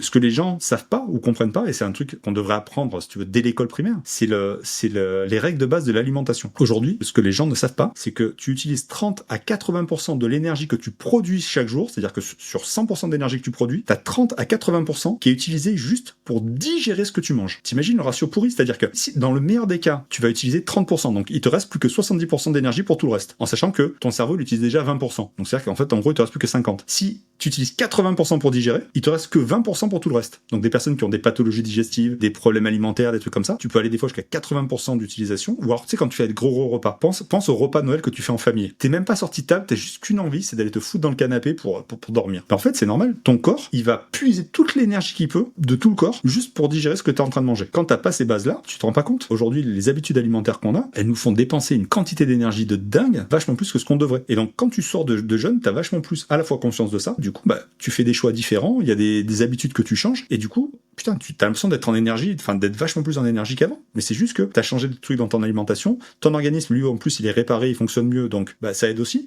Ce que les gens savent pas ou comprennent pas, et c'est un truc qu'on devrait apprendre, si tu veux, dès l'école primaire, c'est les règles de base de l'alimentation. Aujourd'hui, ce que les gens ne savent pas, c'est que tu utilises 30 à 80% de l'énergie que tu produis chaque jour, c'est-à-dire que sur 100% d'énergie que tu produis, t'as 30 à 80% qui est utilisé juste pour digérer ce que tu manges. T'imagines le ratio pourri? C'est-à-dire que si, dans le meilleur des cas, tu vas utiliser 30%, donc il te reste plus que 70% d'énergie pour tout le reste, en sachant que ton cerveau l'utilise déjà 20%. Donc c'est-à-dire qu'en fait, en gros, il te reste plus que 50. Si tu utilises 80% pour digérer, il te reste que 20% pour tout le reste. Donc des personnes qui ont des pathologies digestives, des problèmes alimentaires, des trucs comme ça, tu peux aller des fois jusqu'à 80% d'utilisation, ou alors tu sais quand tu fais des gros repas, pense au repas de Noël que tu fais en famille. T'es même pas sorti de table, t'as juste qu'une envie, c'est d'aller te foutre dans le canapé pour dormir. Mais en fait, c'est normal, ton corps, il va puiser toute l'énergie qu'il peut, de tout le corps, juste pour digérer ce que t'es en train de manger. Quand t'as pas ces bases-là, tu te rends pas compte. Aujourd'hui, les habitudes alimentaires qu'on a, elles nous font dépenser une quantité d'énergie de dingue, vachement plus que ce qu'on devrait. Et donc quand tu sors de jeune, t'as vachement plus à la fois conscience de ça, du coup, tu fais des choix différents, il y a des habitudes que tu changes, et du coup, putain, tu as l'impression d'être en énergie, enfin d'être vachement plus en énergie qu'avant. Mais c'est juste que t'as changé de truc dans ton alimentation, ton organisme, lui, en plus, il est réparé, il fonctionne mieux, donc ça aide aussi.